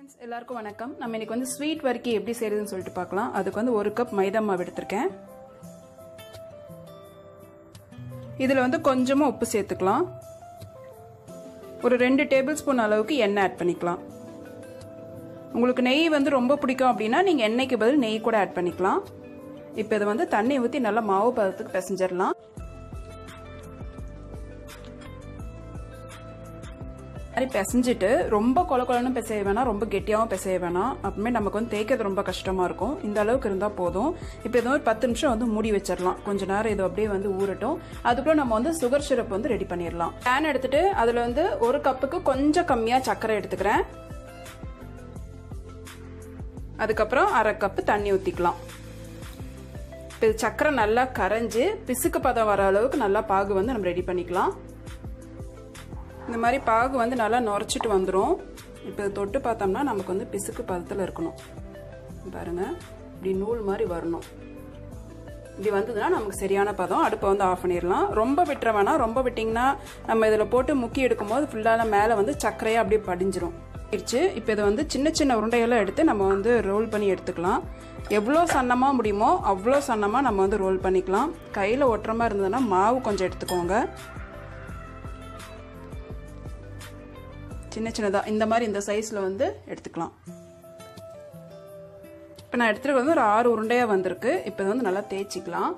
Friends எல்லாருக்கும் வணக்கம் நம்ம இன்னைக்கு வந்து ஸ்வீட் வர்க்கி எப்படி செய்யறதுன்னு சொல்லிட்டு பார்க்கலாம் அதுக்கு வந்து 1 கப் மைதா மாவு எடுத்துர்க்கேன் இதுல வந்து கொஞ்சமா உப்பு சேர்த்துக்கலாம் ஒரு 2 டேபிள் ஸ்பூன் அளவுக்கு எண்ணெய் ஆட் பண்ணிக்கலாம் உங்களுக்கு நெய் வந்து ரொம்ப பிடிக்கும் அப்படினா நீங்க எண்ணெய்க்கு பதில் நெய் கூட ஆட் பண்ணிக்கலாம் இப்போ இத வந்து தண்ணி ஊத்தி நல்லா மாவு பதத்துக்கு பிசைஞ்சிரலாம் அரி பிசைஞ்சிட்டு ரொம்ப கொலகொலன்னு பிசைய வேணாம் ரொம்ப கெட்டியாவும் பிசைய வேணாம் அப்பமே நமக்கு வந்து தேய்க்கிறது ரொம்ப கஷ்டமா இருக்கும் இந்த அளவுக்கு இருந்தா போதும் இப்போ இது ஒரு 10 நிமிஷம் வந்து மூடி வச்சிரலாம் கொஞ்ச நேரம் இது அப்படியே வந்து ஊறட்டும் அதுக்குள்ள நம்ம வந்து சுகர் சிரப் வந்து ரெடி பண்ணிரலாம் pan எடுத்துட்டு அதுல வந்து 1 கப்புக்கு கொஞ்சம் கம்மியா சர்க்கரை எடுத்துக்கறேன் அதுக்கு அப்புறம் 1/2 கப் தண்ணி ஊத்திக்கலாம் இப்போ சர்க்கரை நல்லா கரைஞ்சு பிசுக்கு பதம் வர அளவுக்கு நல்லா பாகு வந்து நம்ம ரெடி பண்ணிக்கலாம் இந்த மாதிரி பாகு வந்து நல்லா நொறச்சிட்டு வந்துரும் இப்போ தொட்டு பார்த்தோம்னா நமக்கு வந்து பிசுக்கு பதத்துல இருக்கணும் பாருங்க இப்படி நூல் மாதிரி வரணும் இப்படி வந்ததுனா நமக்கு சரியான பதம் அடுப்பை வந்து ஆஃப் பண்ணிரலாம் ரொம்ப விட்டுற வேணாம் ரொம்ப விட்டிங்கனா நம்ம இதல போட்டு முக்கி எடுக்கும்போது ஃபுல்லால மேலே வந்து சர்க்கரையா அப்படியே படிஞ்சிரும் இப்போ இத வந்து சின்ன சின்ன உருண்டைகளா எடுத்து நம்ம வந்து ரோல் பண்ணி எடுத்துக்கலாம் எவ்வளவு சன்னமா முடியுமோ அவ்வளவு சன்னமா நம்ம வந்து ரோல் பண்ணிக்கலாம் கையில ஒற்றமா இருந்ததுனா மாவு கொஞ்சம் எடுத்துக்கோங்க சின்ன சின்னதா இந்த மாதிரி இந்த சைஸ்ல வந்து எடுத்துக்கலாம் இப்போ நான் எடுத்துட்டு வந்து ஒரு 6 உருண்டையா வந்திருக்கு இப்போ இத வந்து நல்லா தேய்ச்சிக்கலாம்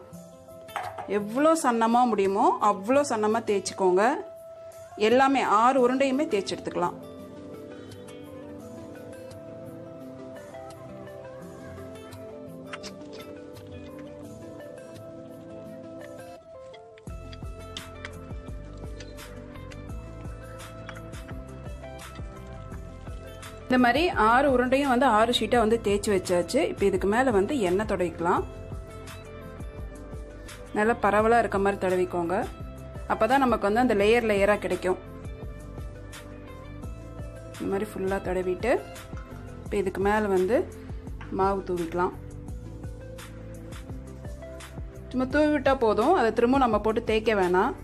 எவ்வளவு சன்னமா முடியுமோ அவ்வளவு சன்னமா தேய்ச்சிக்கோங்க எல்லாமே 6 உருண்டையுமே தேய்ச்சி எடுத்துக்கலாம் இந்த மாதிரி 6 உருண்டையும் வந்து 6 ஷீட்டா வந்து தேய்ச்சி வச்சாச்சு இப்போ இதுக்கு மேல வந்து எண்ணெய் தடவிக்கலாம் நல்லா பரவலா இருக்க மாதிரி தடவிக்கோங்க அப்பதான் நமக்கு வந்து அந்த லேயர் லேயரா கிடைக்கும் இந்த மாதிரி ஃபுல்லா தடவிட்டு இப்போ இதுக்கு மேல வந்து மாவு தூவிக்கலாம் சும்மா தூவி விட்டா போதும் அதை திரும்ப நம்ம போட்டு தேய்க்க வேணாம்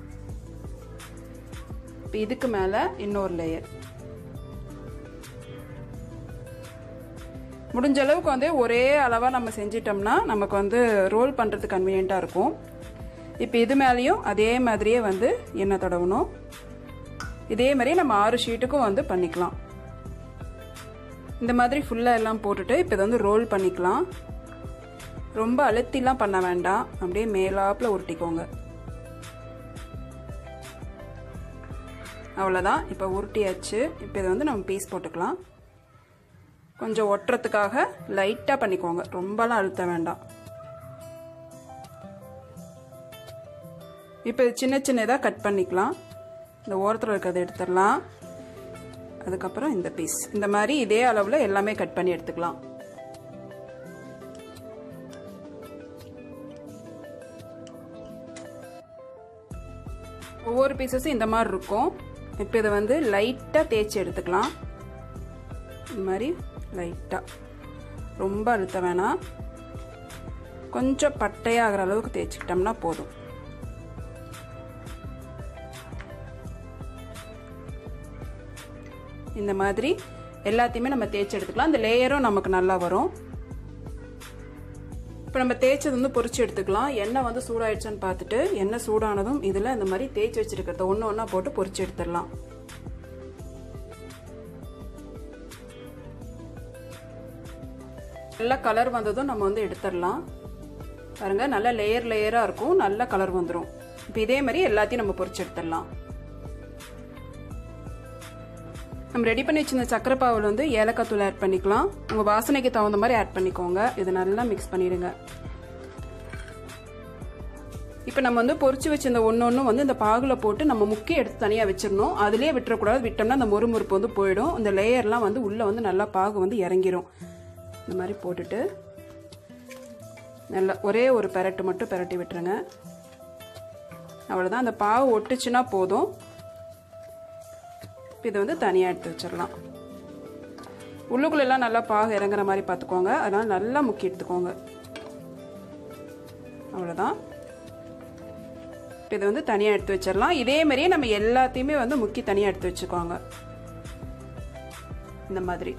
இப்போ இதுக்கு மேல இன்னொரு லேயர் முடிஞ்ச அளவுக்கு வந்து ஒரே அளவா நம்ம செஞ்சிட்டோம்னா நமக்கு வந்து ரோல் பண்றது கன்வீனியன்ட்டா இருக்கும் இப்போ இது மேலயும் அதே மாதிரியே வந்து எண்ணெய் தடவணும் இதே மாதிரி நம்ம 6 ஷீட்டுக்கும் வந்து பண்ணிக்கலாம் இந்த மாதிரி ஃபுல்லா எல்லாம் போட்டுட்டு இப்போ இத வந்து ரோல் பண்ணிக்கலாம் ரொம்ப அழுத்திலாம் பண்ண வேண்டாம் அப்படியே மேலாப்ல உருட்டிக்கோங்க அவ்வளவுதான் இப்போ உருட்டியாச்சு இப்போ இத வந்து நம்ம பீஸ் போட்டுக்கலாம் கொஞ்சம் ஒற்றத்துக்காக லைட்டா பண்ணிக்கோங்க ரொம்பலாம் அழுத்த வேண்டாம் இப்போ சின்ன சின்னதா கட் பண்ணிக்கலாம் இந்த ஓரத்துல இருக்கிறத எடுத்துடலாம் அதுக்கு அப்புறம் இந்த பீஸ் இந்த மாதிரி இதே அளவுல எல்லாமே கட் பண்ணி எடுத்துக்கலாம் ஒவ்வொரு பீசஸும் இந்த மாதிரி இருக்கும் இப்போ இத வந்து லைட்டா தேய்ச்சி எடுத்துக்கலாம் இந்த மாதிரி லைட்டா ரொம்ப அழுத்த வேணாம் கொஞ்சம் பட்டையாகிற அளவுக்கு தேய்ச்சிக்கிட்டோம்னா போதும் இந்த மாதிரி எல்லாத்தையுமே நம்ம தேய்ச்சி எடுத்துக்கலாம் இந்த லேயரும் நமக்கு நல்லா வரும் இப்போ நம்ம தேய்ச்சது வந்து பொரிச்சு எடுத்துக்கலாம் எண்ணெய் வந்து சூடாயிடுச்சுன்னு பார்த்துட்டு எண்ணெய் சூடானதும் இதுல இந்த மாதிரி தேய்ச்சி வச்சிருக்கிறத ஒன்று ஒன்றா போட்டு பொரிச்சு எடுத்துடலாம் நல்ல கலர் வந்ததும் நம்ம வந்து எடுத்துடலாம் பாருங்க நல்ல லேயர் லேயரா இருக்கும் நல்ல கலர் வந்துடும் இப்போ இதே மாதிரி எல்லாத்தையும் நம்ம பொரிச்சு எடுத்துடலாம் நம்ம ரெடி பண்ணி வச்சிருந்த சக்கரை பாவுல வந்து ஏலக்காய் தூள் ஆட் பண்ணிக்கலாம் உங்க வாசனைக்கு தகுந்த மாதிரி ஆட் பண்ணிக்கோங்க இதை நல்லா மிக்ஸ் பண்ணிடுங்க இப்போ நம்ம வந்து பொரிச்சு வச்சிருந்த ஒன்னொன்னு வந்து இந்த பாகுல போட்டு நம்ம முக்கி எடுத்து தனியா வச்சிடணும் அதுலயே விட்டுறக்கூடாது விட்டோம்னா அந்த மொறுமொறுப்பு வந்து போயிடும் இந்த லேயர்லாம் வந்து உள்ள வந்து நல்லா பாகு வந்து இறங்கிரும் இந்த மாதிரி போட்டுட்டு நல்லா ஒரே ஒரு பெரட்டு மட்டும் பெரட்டி விட்டுருங்க அவ்வளவுதான் அந்த பாவு ஒட்டுச்சுன்னா போதும் இதை வந்து தனியா எடுத்து வச்சிடலாம் உள்ளுக்குள்ள எல்லாம் நல்லா பாகு இறங்குற மாதிரி பார்த்துக்கோங்க அதனால நல்லா முக்கி எடுத்துக்கோங்க அவ்வளவுதான் இதை வந்து தனியா எடுத்து வச்சிடலாம் இதே மாதிரியே நம்ம எல்லாத்தையுமே வந்து முக்கி தனியா எடுத்து வச்சுக்கோங்க இந்த மாதிரி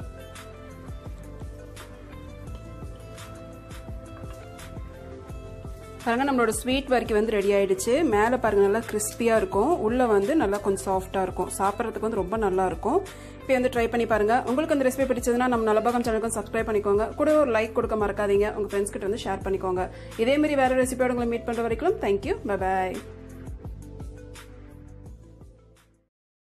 பாருங்க நம்மளோட ஸ்வீட் வரைக்கும் வந்து ரெடி ஆயிடுச்சு. மேலே பாருங்க நல்லா கிறிஸ்பியாக இருக்கும், உள்ளே வந்து நல்லா கொஞ்சம் சாஃப்டாக இருக்கும், சாப்பிட்றதுக்கு வந்து ரொம்ப நல்லா இருக்கும். இப்போ வந்து ட்ரை பண்ணி பாருங்க. உங்களுக்கு அந்த ரெசிபி பிடிச்சதுன்னா நம்ம நலபாகம் சேனலுக்கும் சப்ஸ்கிரைப் பண்ணிக்கோங்க, கூட ஒரு லைக் கொடுக்க மறக்காதீங்க. உங்கள் ஃப்ரெண்ட்ஸ் கிட்ட வந்து ஷேர் பண்ணிக்கோங்க. இதே மாதிரி வேற ரெசிபியோட உங்களை மீட் பண்ணுற வரைக்கும் தேங்க்யூ, பை பாய்.